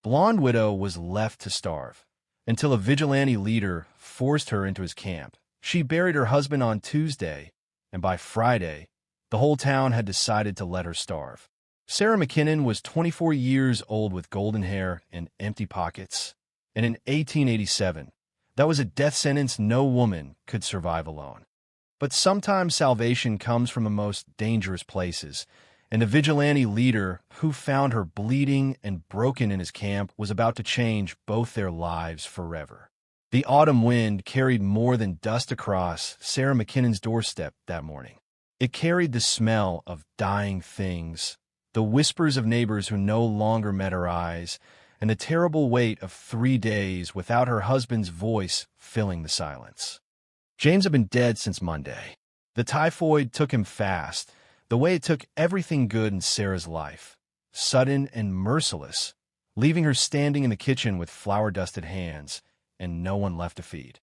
Blonde Widow was left to starve until a vigilante leader forced her into his camp. She buried her husband on Tuesday, and by Friday, the whole town had decided to let her starve. Sarah McKinnon was 24 years old with golden hair and empty pockets, and in 1887, that was a death sentence no woman could survive alone. But sometimes salvation comes from the most dangerous places, and the vigilante leader who found her bleeding and broken in his camp was about to change both their lives forever. The autumn wind carried more than dust across Sarah McKinnon's doorstep that morning. It carried the smell of dying things, the whispers of neighbors who no longer met her eyes, and the terrible weight of 3 days without her husband's voice filling the silence. James had been dead since Monday. The typhoid took him fast, the way it took everything good in Sarah's life, sudden and merciless, leaving her standing in the kitchen with flour-dusted hands and no one left to feed.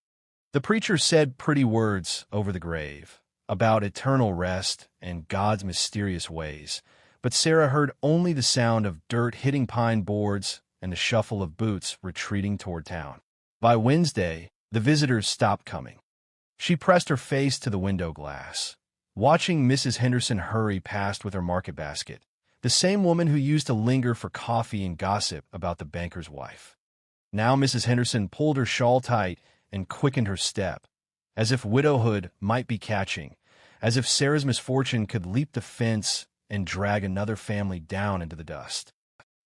The preacher said pretty words over the grave about eternal rest and God's mysterious ways, but Sarah heard only the sound of dirt hitting pine boards and the shuffle of boots retreating toward town. By Wednesday, the visitors stopped coming. She pressed her face to the window glass, watching Mrs. Henderson hurry past with her market basket, the same woman who used to linger for coffee and gossip about the banker's wife. Now Mrs. Henderson pulled her shawl tight and quickened her step, as if widowhood might be catching, as if Sarah's misfortune could leap the fence and drag another family down into the dust.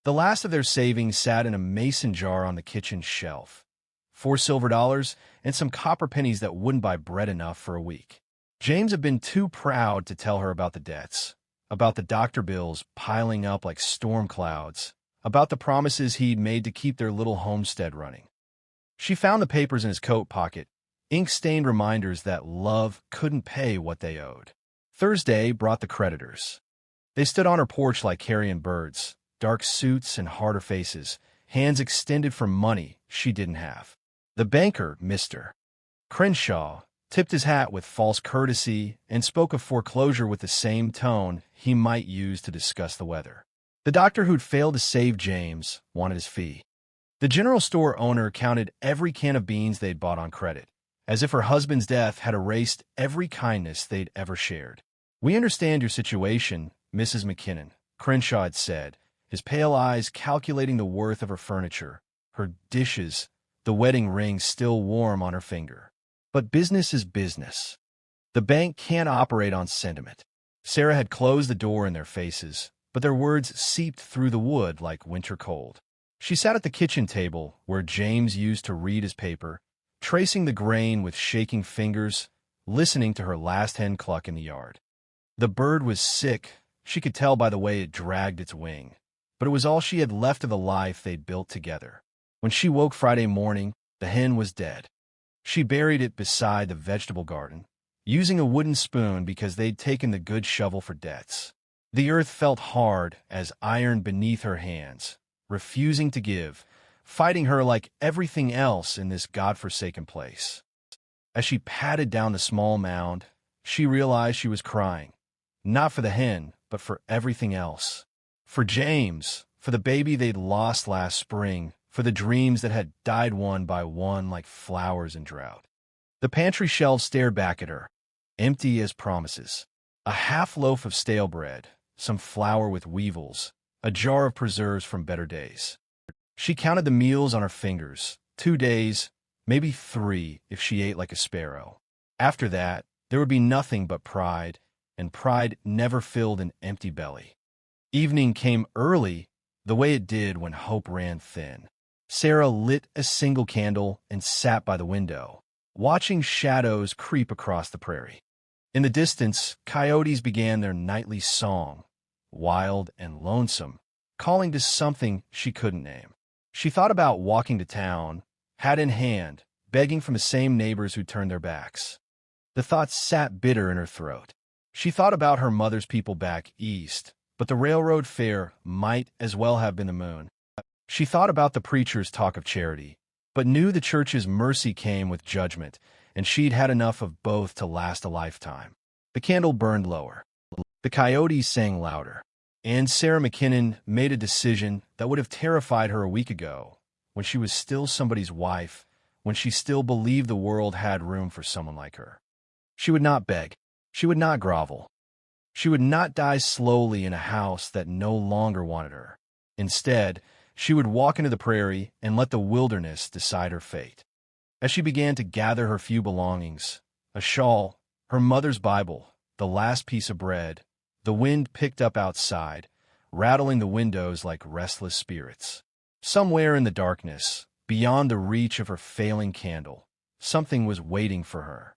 The last of their savings sat in a mason jar on the kitchen shelf, 4 silver dollars and some copper pennies that wouldn't buy bread enough for a week. James had been too proud to tell her about the debts, about the doctor bills piling up like storm clouds, about the promises he'd made to keep their little homestead running. She found the papers in his coat pocket, ink-stained reminders that love couldn't pay what they owed. Thursday brought the creditors. They stood on her porch like carrion birds, dark suits and harder faces, hands extended for money she didn't have. The banker, Mr. Crenshaw, tipped his hat with false courtesy and spoke of foreclosure with the same tone he might use to discuss the weather. The doctor who'd failed to save James wanted his fee. The general store owner counted every can of beans they'd bought on credit, as if her husband's death had erased every kindness they'd ever shared. "We understand your situation, Mrs. McKinnon," Crenshaw had said, his pale eyes calculating the worth of her furniture, her dishes, the wedding ring still warm on her finger. "But business is business. The bank can't operate on sentiment." Sarah had closed the door in their faces, but their words seeped through the wood like winter cold. She sat at the kitchen table where James used to read his paper, tracing the grain with shaking fingers, listening to her last hen cluck in the yard. The bird was sick, she could tell by the way it dragged its wing, but it was all she had left of the life they'd built together. When she woke Friday morning, the hen was dead. She buried it beside the vegetable garden, using a wooden spoon because they'd taken the good shovel for debts. The earth felt hard as iron beneath her hands, refusing to give, fighting her like everything else in this godforsaken place. As she patted down the small mound, she realized she was crying, not for the hen, but for everything else. For James, for the baby they'd lost last spring, for the dreams that had died one by one like flowers in drought. The pantry shelves stared back at her, empty as promises. A half loaf of stale bread, some flour with weevils, a jar of preserves from better days. She counted the meals on her fingers, 2 days, maybe 3 if she ate like a sparrow. After that, there would be nothing but pride, and pride never filled an empty belly. Evening came early, the way it did when hope ran thin. Sarah lit a single candle and sat by the window, watching shadows creep across the prairie. In the distance, coyotes began their nightly song, wild and lonesome, calling to something she couldn't name. She thought about walking to town, hat in hand, begging from the same neighbors who turned their backs. The thought sat bitter in her throat. She thought about her mother's people back east, but the railroad fare might as well have been the moon. She thought about the preacher's talk of charity, but knew the church's mercy came with judgment, and she'd had enough of both to last a lifetime. The candle burned lower. The coyotes sang louder. And Sarah McKinnon made a decision that would have terrified her a week ago, when she was still somebody's wife, when she still believed the world had room for someone like her. She would not beg. She would not grovel. She would not die slowly in a house that no longer wanted her. Instead, she would walk into the prairie and let the wilderness decide her fate. As she began to gather her few belongings, a shawl, her mother's Bible, the last piece of bread, the wind picked up outside, rattling the windows like restless spirits. Somewhere in the darkness, beyond the reach of her failing candle, something was waiting for her.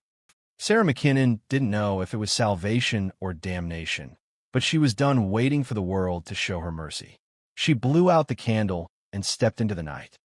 Sarah McKinnon didn't know if it was salvation or damnation, but she was done waiting for the world to show her mercy. She blew out the candle and stepped into the night.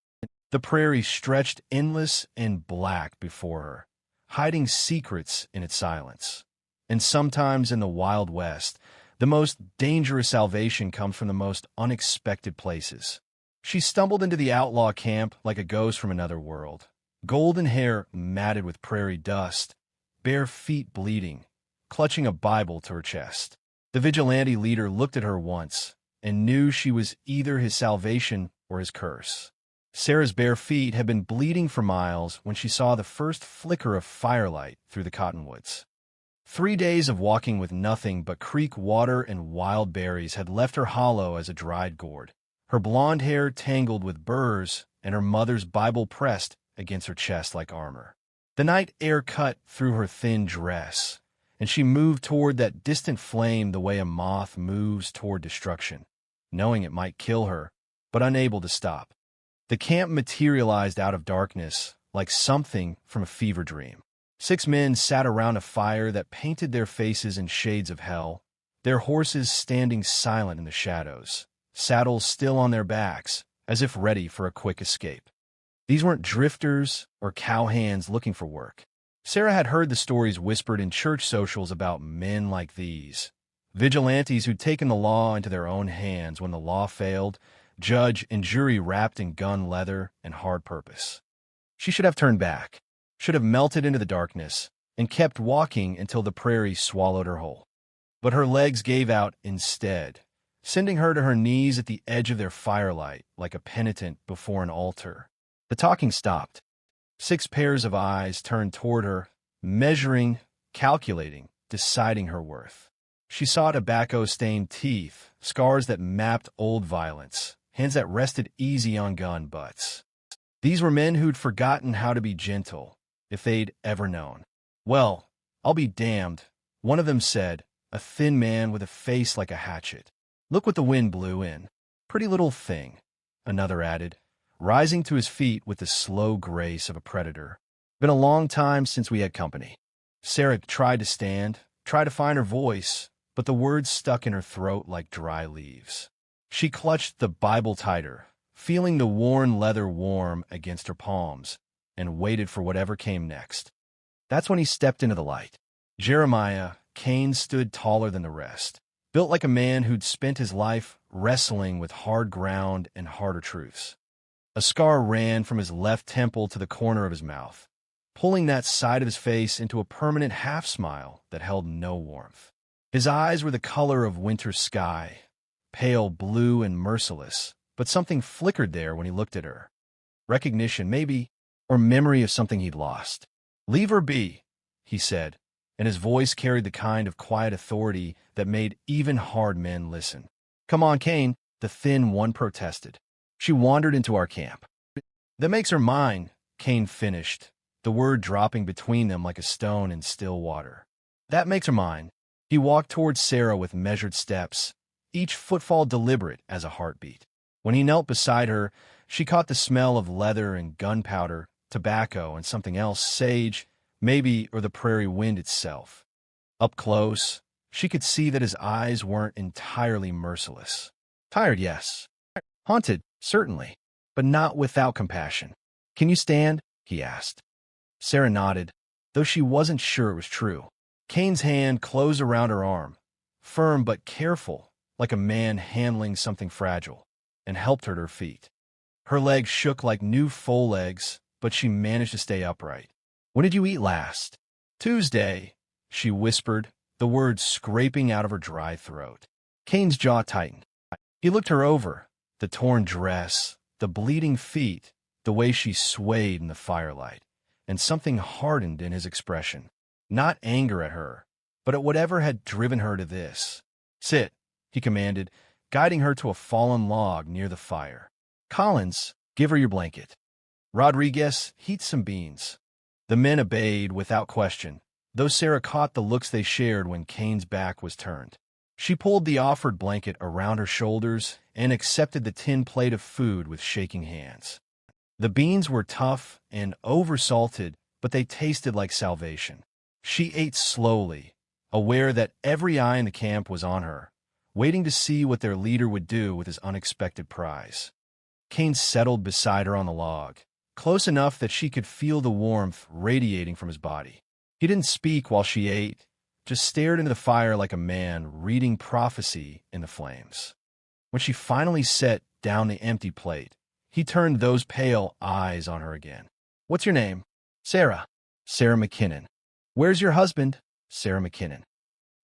The prairie stretched endless and black before her, hiding secrets in its silence. And sometimes in the Wild West, the most dangerous salvation comes from the most unexpected places. She stumbled into the outlaw camp like a ghost from another world, golden hair matted with prairie dust, bare feet bleeding, clutching a Bible to her chest. The vigilante leader looked at her once and knew she was either his salvation or his curse. Sarah's bare feet had been bleeding for miles when she saw the first flicker of firelight through the cottonwoods. 3 days of walking with nothing but creek water and wild berries had left her hollow as a dried gourd, her blonde hair tangled with burrs and her mother's Bible pressed against her chest like armor. The night air cut through her thin dress, and she moved toward that distant flame the way a moth moves toward destruction, knowing it might kill her, but unable to stop. The camp materialized out of darkness like something from a fever dream. 6 men sat around a fire that painted their faces in shades of hell, their horses standing silent in the shadows, saddles still on their backs, as if ready for a quick escape. These weren't drifters or cowhands looking for work. Sarah had heard the stories whispered in church socials about men like these, vigilantes who'd taken the law into their own hands when the law failed, judge and jury wrapped in gun leather and hard purpose. She should have turned back, should have melted into the darkness, and kept walking until the prairie swallowed her whole. But her legs gave out instead, sending her to her knees at the edge of their firelight like a penitent before an altar. The talking stopped. 6 pairs of eyes turned toward her, measuring, calculating, deciding her worth. She saw tobacco-stained teeth, scars that mapped old violence, hands that rested easy on gun butts. These were men who'd forgotten how to be gentle, if they'd ever known. "Well, I'll be damned," one of them said, a thin man with a face like a hatchet. "Look what the wind blew in. Pretty little thing," another added, rising to his feet with the slow grace of a predator. "Been a long time since we had company." Sarah tried to stand, tried to find her voice, but the words stuck in her throat like dry leaves. She clutched the Bible tighter, feeling the worn leather warm against her palms, and waited for whatever came next. That's when he stepped into the light. Jeremiah Kane stood taller than the rest, built like a man who'd spent his life wrestling with hard ground and harder truths. A scar ran from his left temple to the corner of his mouth, pulling that side of his face into a permanent half-smile that held no warmth. His eyes were the color of winter sky, pale blue and merciless, but something flickered there when he looked at her. Recognition, maybe, or memory of something he'd lost. "Leave her be," he said, and his voice carried the kind of quiet authority that made even hard men listen. "Come on, Kane," the thin one protested. "She wandered into our camp." "That makes her mine," Kane finished, the word dropping between them like a stone in still water. "That makes her mine." He walked towards Sarah with measured steps, each footfall deliberate as a heartbeat. When he knelt beside her, she caught the smell of leather and gunpowder, tobacco and something else, sage, maybe, or the prairie wind itself. Up close, she could see that his eyes weren't entirely merciless. Tired, yes. Haunted, certainly, but not without compassion. "Can you stand?" he asked. Sarah nodded, though she wasn't sure it was true. Kane's hand closed around her arm, firm but careful, like a man handling something fragile, and helped her to her feet. Her legs shook like new foal legs, but she managed to stay upright. "When did you eat last?" "Tuesday," she whispered, the words scraping out of her dry throat. Kane's jaw tightened. He looked her over, the torn dress, the bleeding feet, the way she swayed in the firelight, and something hardened in his expression. Not anger at her, but at whatever had driven her to this. "Sit," he commanded, guiding her to a fallen log near the fire. "Collins, give her your blanket. Rodriguez, heat some beans." The men obeyed without question, though Sarah caught the looks they shared when Kane's back was turned. She pulled the offered blanket around her shoulders and accepted the tin plate of food with shaking hands. The beans were tough and oversalted, but they tasted like salvation. She ate slowly, aware that every eye in the camp was on her, waiting to see what their leader would do with his unexpected prize. Kane settled beside her on the log, close enough that she could feel the warmth radiating from his body. He didn't speak while she ate, just stared into the fire like a man reading prophecy in the flames. When she finally set down the empty plate, he turned those pale eyes on her again. "What's your name?" "Sarah." "Sarah McKinnon." "Where's your husband?" "Sarah McKinnon."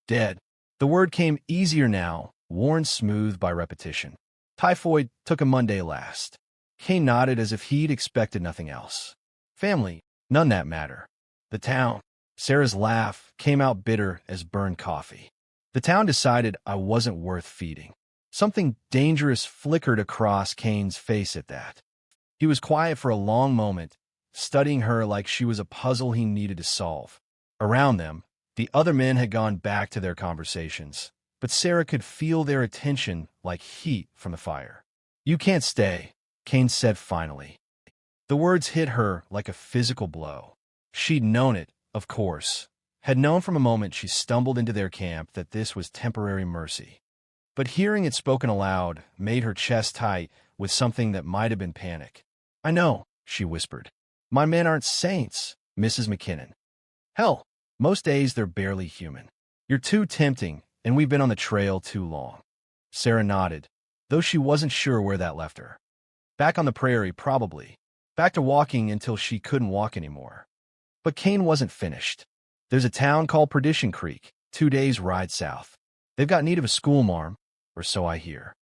"Dead." The word came easier now, worn smooth by repetition. "Typhoid took him Monday last." Kane nodded as if he'd expected nothing else. "Family?" "None that matter." "The town?" Sarah's laugh came out bitter as burned coffee. "The town decided I wasn't worth feeding." Something dangerous flickered across Kane's face at that. He was quiet for a long moment, studying her like she was a puzzle he needed to solve. Around them, the other men had gone back to their conversations, but Sarah could feel their attention like heat from the fire. "You can't stay," Kane said finally. The words hit her like a physical blow. She'd known it, of course, had known from a moment she stumbled into their camp that this was temporary mercy. But hearing it spoken aloud made her chest tight with something that might have been panic. "I know," she whispered. "My men aren't saints, Mrs. McKinnon. Hell, most days they're barely human. You're too tempting, and we've been on the trail too long." Sarah nodded, though she wasn't sure where that left her. Back on the prairie, probably. Back to walking until she couldn't walk anymore. But Kane wasn't finished. "There's a town called Perdition Creek, 2 days' ride south. They've got need of a schoolmarm, or so I hear.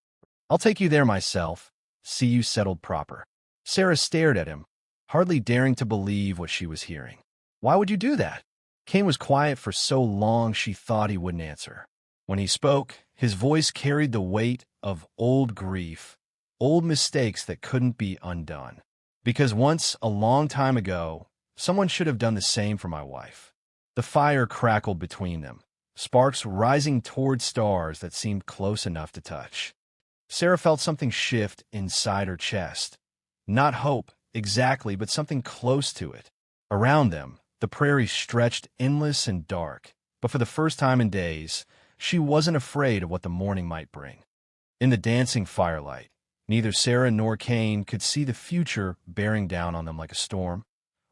I'll take you there myself, see you settled proper." Sarah stared at him, hardly daring to believe what she was hearing. "Why would you do that?" Kane was quiet for so long she thought he wouldn't answer. When he spoke, his voice carried the weight of old grief, old mistakes that couldn't be undone. "Because once, a long time ago, someone should have done the same for my wife." The fire crackled between them, sparks rising toward stars that seemed close enough to touch. Sarah felt something shift inside her chest. Not hope, exactly, but something close to it. Around them, the prairie stretched endless and dark, but for the first time in days, she wasn't afraid of what the morning might bring. In the dancing firelight, neither Sarah nor Kane could see the future bearing down on them like a storm,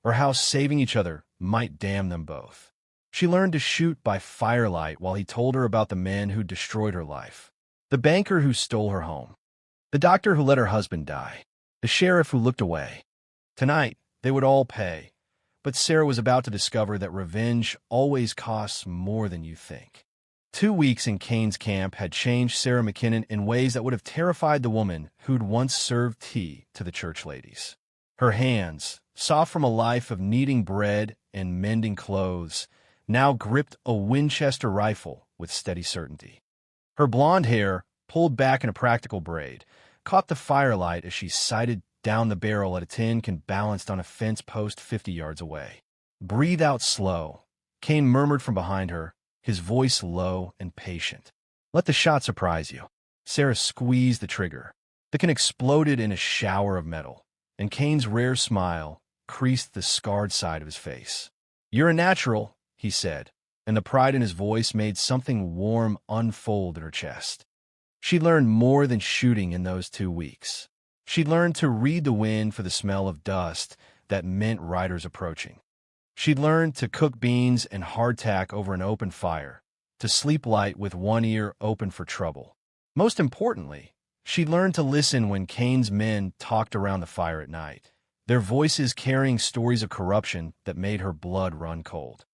or how saving each other might damn them both. She learned to shoot by firelight while he told her about the men who destroyed her life. The banker who stole her home. The doctor who let her husband die. The sheriff who looked away. Tonight, they would all pay. But Sarah was about to discover that revenge always costs more than you think. 2 weeks in Kane's camp had changed Sarah McKinnon in ways that would have terrified the woman who'd once served tea to the church ladies. Her hands, soft from a life of kneading bread and mending clothes, now gripped a Winchester rifle with steady certainty. Her blonde hair, pulled back in a practical braid, caught the firelight as she sighted down the barrel at a tin can balanced on a fence post 50 yards away. "Breathe out slow," Kane murmured from behind her, his voice low and patient. "Let the shot surprise you." Sarah squeezed the trigger. The can exploded in a shower of metal, and Kane's rare smile creased the scarred side of his face. "You're a natural," he said, and the pride in his voice made something warm unfold in her chest. She learned more than shooting in those 2 weeks. She learned to read the wind for the smell of dust that meant riders approaching. She learned to cook beans and hardtack over an open fire, to sleep light with one ear open for trouble. Most importantly, she learned to listen when Kane's men talked around the fire at night, their voices carrying stories of corruption that made her blood run cold.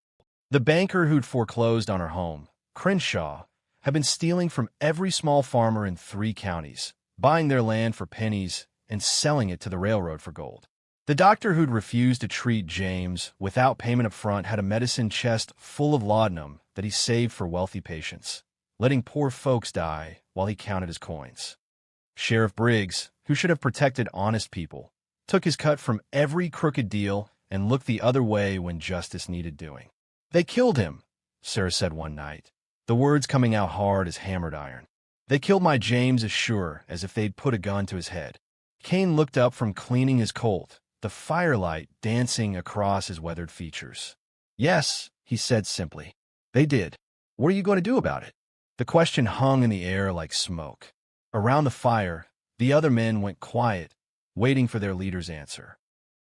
The banker who'd foreclosed on her home, Crenshaw, had been stealing from every small farmer in 3 counties, buying their land for pennies and selling it to the railroad for gold. The doctor who'd refused to treat James without payment up front had a medicine chest full of laudanum that he saved for wealthy patients, letting poor folks die while he counted his coins. Sheriff Briggs, who should have protected honest people, took his cut from every crooked deal and looked the other way when justice needed doing. "They killed him," Sarah said one night, the words coming out hard as hammered iron. "They killed my James as sure as if they'd put a gun to his head." Kane looked up from cleaning his Colt, the firelight dancing across his weathered features. "Yes," he said simply. "They did. What are you going to do about it?" The question hung in the air like smoke. Around the fire, the other men went quiet, waiting for their leader's answer.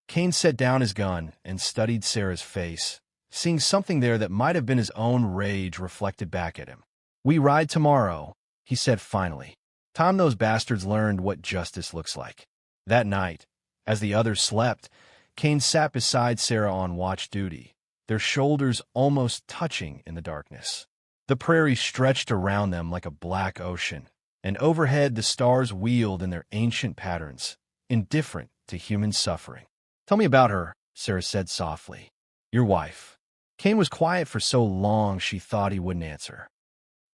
Kane set down his gun and studied Sarah's face, seeing something there that might have been his own rage reflected back at him. "We ride tomorrow," he said finally. "Time those bastards learned what justice looks like." That night, as the others slept, Kane sat beside Sarah on watch duty, their shoulders almost touching in the darkness. The prairie stretched around them like a black ocean, and overhead the stars wheeled in their ancient patterns, indifferent to human suffering. "Tell me about her," Sarah said softly. "Your wife." Kane was quiet for so long she thought he wouldn't answer.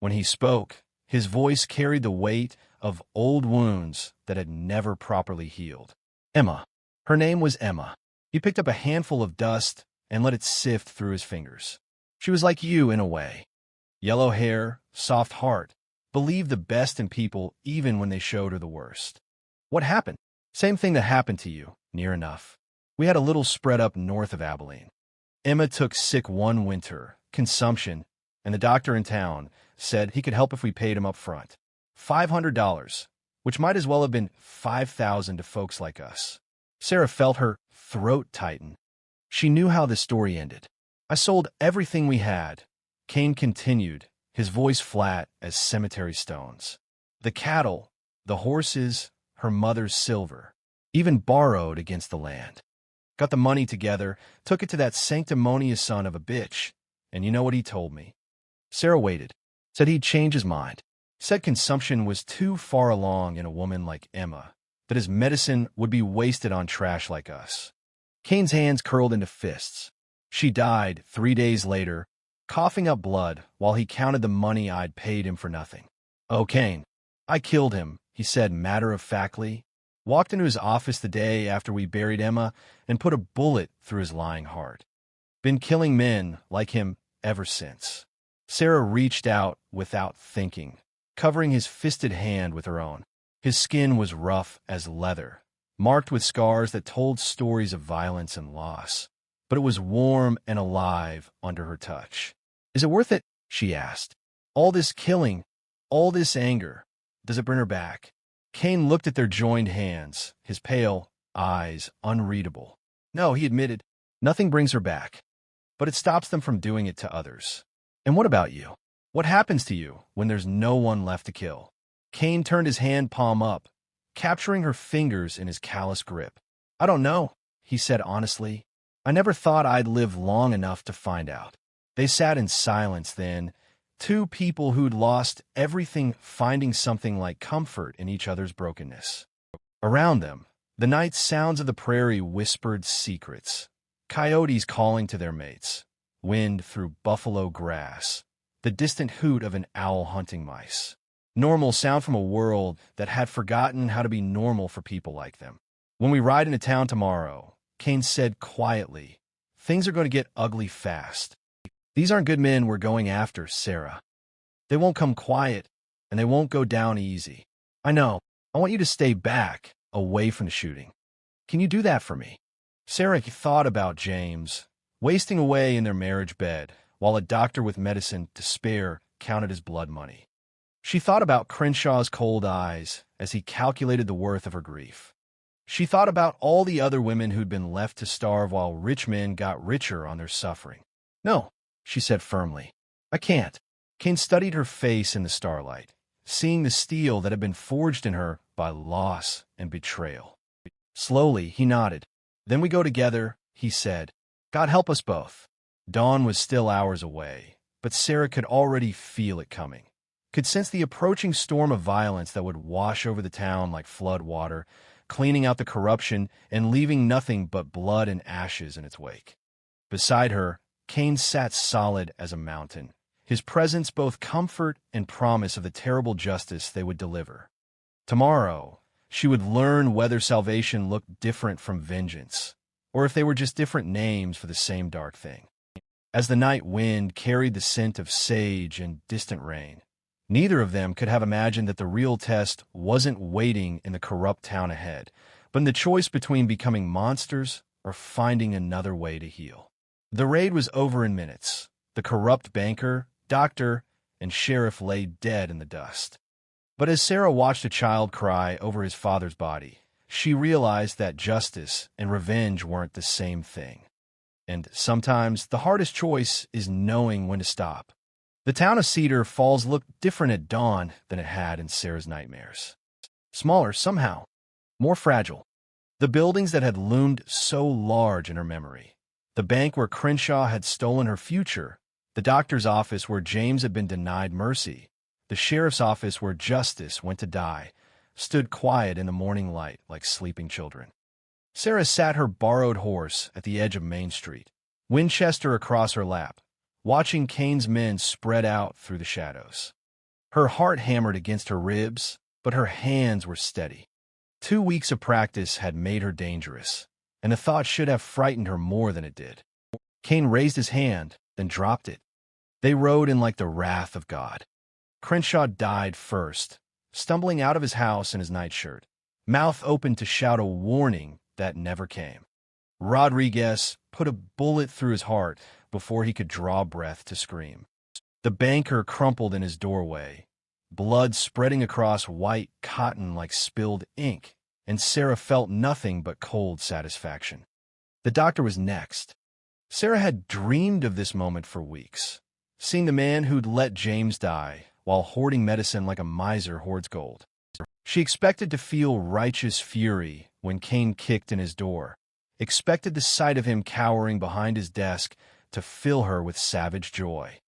When he spoke, his voice carried the weight of old wounds that had never properly healed. "Emma." Her name was Emma. He picked up a handful of dust and let it sift through his fingers. "She was like you in a way. Yellow hair, soft heart, believed the best in people even when they showed her the worst." "What happened?" "Same thing that happened to you, near enough. We had a little spread up north of Abilene. Emma took sick one winter, consumption, and the doctor in town said he could help if we paid him up front. $500, which might as well have been $5,000 to folks like us." Sarah felt her throat tighten. She knew how the story ended. "I sold everything we had," Kane continued, his voice flat as cemetery stones. "The cattle, the horses, her mother's silver, even borrowed against the land. Got the money together, took it to that sanctimonious son of a bitch, and you know what he told me?" Sarah waited. Said he'd change his mind. Said consumption was too far along in a woman like Emma, that his medicine would be wasted on trash like us. Kane's hands curled into fists. "She died 3 days later, coughing up blood while he counted the money I'd paid him for nothing." "Oh, Kane, I killed him," he said matter-of-factly. "Walked into his office the day after we buried Emma and put a bullet through his lying heart. Been killing men like him ever since." Sarah reached out without thinking, covering his fisted hand with her own. His skin was rough as leather, marked with scars that told stories of violence and loss, but it was warm and alive under her touch. "Is it worth it?" she asked. "All this killing, all this anger, does it bring her back?" Kane looked at their joined hands, his pale eyes unreadable. "No," he admitted, "nothing brings her back, but it stops them from doing it to others." "And what about you? What happens to you when there's no one left to kill?" Kane turned his hand palm up, capturing her fingers in his callous grip. "I don't know," he said honestly. "I never thought I'd live long enough to find out." They sat in silence then, two people who'd lost everything finding something like comfort in each other's brokenness. Around them, the night sounds of the prairie whispered secrets. Coyotes calling to their mates, wind through buffalo grass, the distant hoot of an owl hunting mice. Normal sound from a world that had forgotten how to be normal for people like them. "When we ride into town tomorrow," Kane said quietly, "things are going to get ugly fast. These aren't good men we're going after, Sarah. They won't come quiet, and they won't go down easy. I know. I want you to stay back, away from the shooting. Can you do that for me?" Sarah thought about James, wasting away in their marriage bed, while a doctor with medicine to spare counted his blood money. She thought about Crenshaw's cold eyes as he calculated the worth of her grief. She thought about all the other women who'd been left to starve while rich men got richer on their suffering. "No," she said firmly. "I can't." Kane studied her face in the starlight, seeing the steel that had been forged in her by loss and betrayal. Slowly, he nodded. "Then we go together," he said. "God help us both." Dawn was still hours away, but Sarah could already feel it coming. could sense the approaching storm of violence that would wash over the town like flood water, cleaning out the corruption and leaving nothing but blood and ashes in its wake. Beside her, Kane sat solid as a mountain, his presence both comfort and promise of the terrible justice they would deliver. Tomorrow, she would learn whether salvation looked different from vengeance, or if they were just different names for the same dark thing. As the night wind carried the scent of sage and distant rain, neither of them could have imagined that the real test wasn't waiting in the corrupt town ahead, but in the choice between becoming monsters or finding another way to heal. The raid was over in minutes. The corrupt banker, doctor, and sheriff lay dead in the dust. But as Sarah watched a child cry over his father's body, she realized that justice and revenge weren't the same thing. And sometimes the hardest choice is knowing when to stop. The town of Cedar Falls looked different at dawn than it had in Sarah's nightmares. Smaller somehow, more fragile. The buildings that had loomed so large in her memory. The bank where Crenshaw had stolen her future. The doctor's office where James had been denied mercy. The sheriff's office where justice went to die, stood quiet in the morning light like sleeping children. Sarah sat her borrowed horse at the edge of Main Street, Winchester across her lap, watching Kane's men spread out through the shadows. Her heart hammered against her ribs, but her hands were steady. 2 weeks of practice had made her dangerous, and the thought should have frightened her more than it did. Kane raised his hand, then dropped it. They rode in like the wrath of God. Crenshaw died first, stumbling out of his house in his nightshirt, mouth open to shout a warning that never came. Rodriguez put a bullet through his heart before he could draw breath to scream. The banker crumpled in his doorway, blood spreading across white cotton like spilled ink, and Sarah felt nothing but cold satisfaction. The doctor was next. Sarah had dreamed of this moment for weeks, seeing the man who'd let James die while hoarding medicine like a miser hoards gold. She expected to feel righteous fury when Kane kicked in his door, expected the sight of him cowering behind his desk to fill her with savage joy.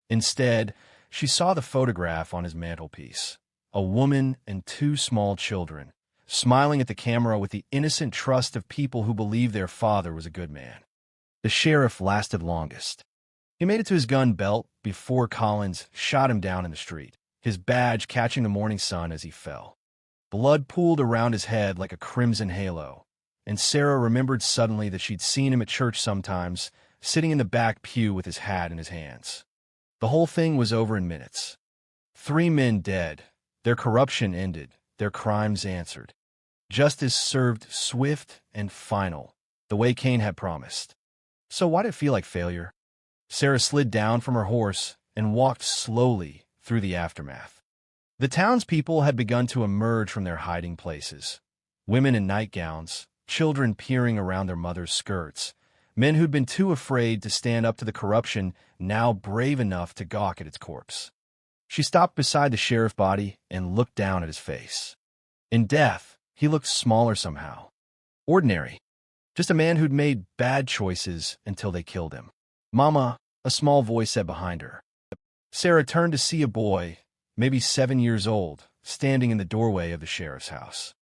Instead, she saw the photograph on his mantelpiece, a woman and 2 small children, smiling at the camera with the innocent trust of people who believe their father was a good man. The sheriff lasted longest. He made it to his gun belt before Collins shot him down in the street, his badge catching the morning sun as he fell. Blood pooled around his head like a crimson halo, and Sarah remembered suddenly that she'd seen him at church sometimes, sitting in the back pew with his hat in his hands. The whole thing was over in minutes. 3 men dead, their corruption ended, their crimes answered. Justice served swift and final, the way Kane had promised. So why did it feel like failure? Sarah slid down from her horse and walked slowly through the aftermath. The townspeople had begun to emerge from their hiding places. Women in nightgowns, children peering around their mothers' skirts, men who'd been too afraid to stand up to the corruption, now brave enough to gawk at its corpse. She stopped beside the sheriff's body and looked down at his face. In death, he looked smaller somehow. Ordinary. Just a man who'd made bad choices until they killed him. "Mama," a small voice said behind her. Sarah turned to see a boy, maybe 7 years old, standing in the doorway of the sheriff's house.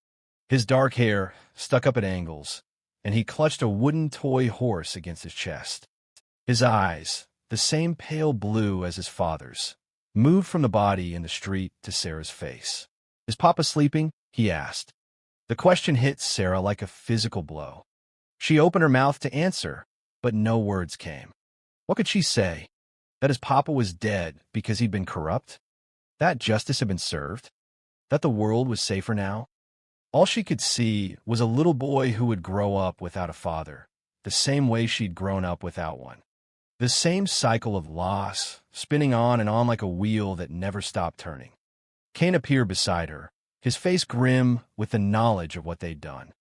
His dark hair stuck up at angles, and he clutched a wooden toy horse against his chest. His eyes, the same pale blue as his father's, moved from the body in the street to Sarah's face. "Is Papa sleeping?" he asked. The question hit Sarah like a physical blow. She opened her mouth to answer, but no words came. What could she say? That his papa was dead because he'd been corrupt? That justice had been served? That the world was safer now? All she could see was a little boy who would grow up without a father, the same way she'd grown up without one. The same cycle of loss, spinning on and on like a wheel that never stopped turning. Kane appeared beside her, his face grim with the knowledge of what they'd done.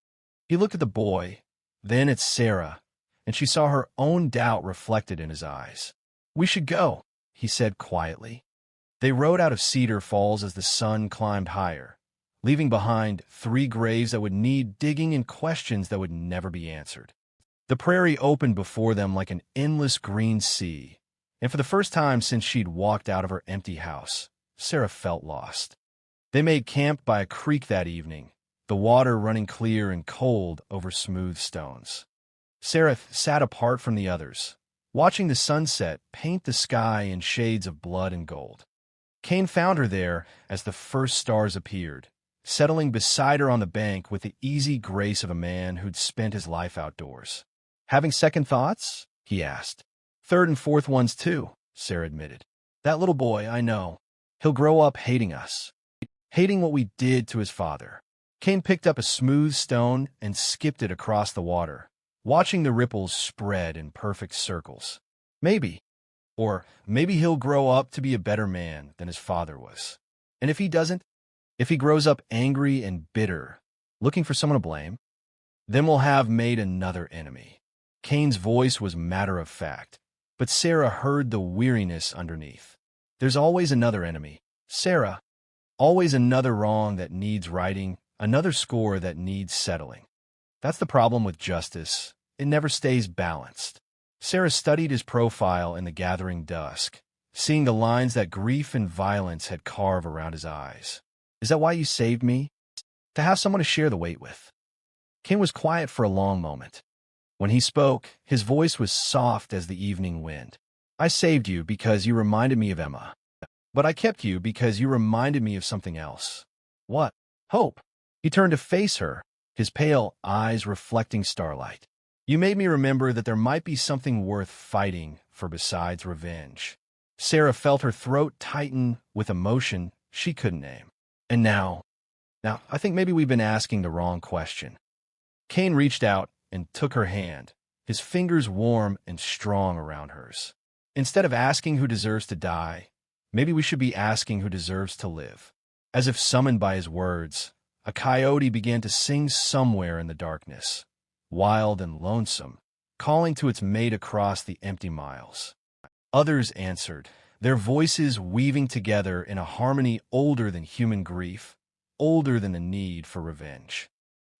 He looked at the boy, then at Sarah, and she saw her own doubt reflected in his eyes. "We should go," he said quietly. They rode out of Cedar Falls as the sun climbed higher, leaving behind 3 graves that would need digging and questions that would never be answered. The prairie opened before them like an endless green sea, and for the first time since she'd walked out of her empty house, Sarah felt lost. They made camp by a creek that evening, the water running clear and cold over smooth stones. Sarah sat apart from the others, watching the sunset paint the sky in shades of blood and gold. Kane found her there as the first stars appeared, settling beside her on the bank with the easy grace of a man who'd spent his life outdoors. "Having second thoughts?" he asked. "Third and fourth ones, too," Sarah admitted. "That little boy, I know. He'll grow up hating us, hating what we did to his father." Kane picked up a smooth stone and skipped it across the water, watching the ripples spread in perfect circles. Maybe. Or maybe he'll grow up to be a better man than his father was. And if he doesn't, if he grows up angry and bitter, looking for someone to blame, then we'll have made another enemy. Kane's voice was matter-of-fact, but Sarah heard the weariness underneath. There's always another enemy, Sarah. Always another wrong that needs righting, another score that needs settling. That's the problem with justice. It never stays balanced. Sarah studied his profile in the gathering dusk, seeing the lines that grief and violence had carved around his eyes. "Is that why you saved me? To have someone to share the weight with?" Kane was quiet for a long moment. When he spoke, his voice was soft as the evening wind. "I saved you because you reminded me of Emma. But I kept you because you reminded me of something else." "What?" "Hope." He turned to face her, his pale eyes reflecting starlight. "You made me remember that there might be something worth fighting for besides revenge." Sarah felt her throat tighten with emotion she couldn't name. "And now, I think maybe we've been asking the wrong question." Kane reached out and took her hand, his fingers warm and strong around hers. "Instead of asking who deserves to die, maybe we should be asking who deserves to live." As if summoned by his words, a coyote began to sing somewhere in the darkness, wild and lonesome, calling to its mate across the empty miles. Others answered, their voices weaving together in a harmony older than human grief, older than the need for revenge.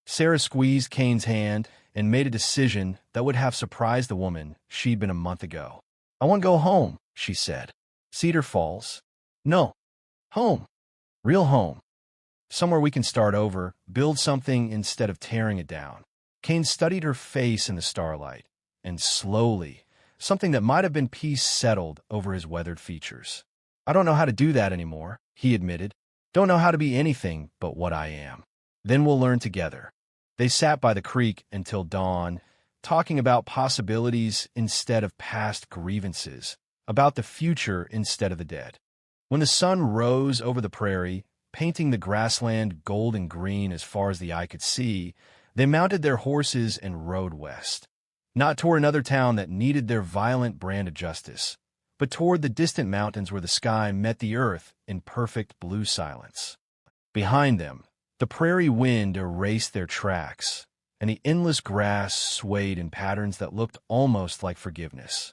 Sarah squeezed Kane's hand and made a decision that would have surprised the woman she'd been a month ago. "I want to go home," she said. "Cedar Falls? No. Home. Real home. Somewhere we can start over, build something instead of tearing it down." Kane studied her face in the starlight, and slowly, something that might have been peace settled over his weathered features. "I don't know how to do that anymore," he admitted. "Don't know how to be anything but what I am. Then we'll learn together." They sat by the creek until dawn, talking about possibilities instead of past grievances, about the future instead of the dead. When the sun rose over the prairie, painting the grassland gold and green as far as the eye could see, they mounted their horses and rode west. Not toward another town that needed their violent brand of justice, but toward the distant mountains where the sky met the earth in perfect blue silence. Behind them, the prairie wind erased their tracks, and the endless grass swayed in patterns that looked almost like forgiveness.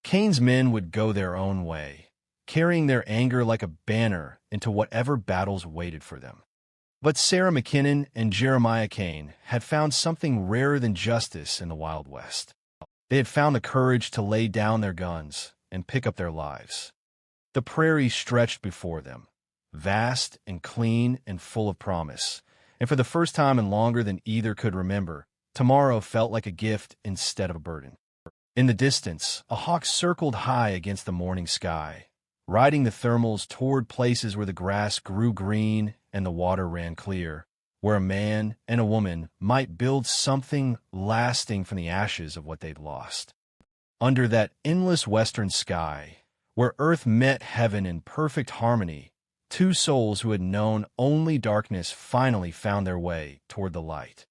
Kane's men would go their own way, carrying their anger like a banner into whatever battles waited for them. But Sarah McKinnon and Jeremiah Kane had found something rarer than justice in the Wild West. They had found the courage to lay down their guns and pick up their lives. The prairie stretched before them, vast and clean and full of promise, and for the first time in longer than either could remember, tomorrow felt like a gift instead of a burden. In the distance, a hawk circled high against the morning sky, riding the thermals toward places where the grass grew green and the water ran clear, where a man and a woman might build something lasting from the ashes of what they'd lost. Under that endless western sky, where earth met heaven in perfect harmony, two souls who had known only darkness finally found their way toward the light.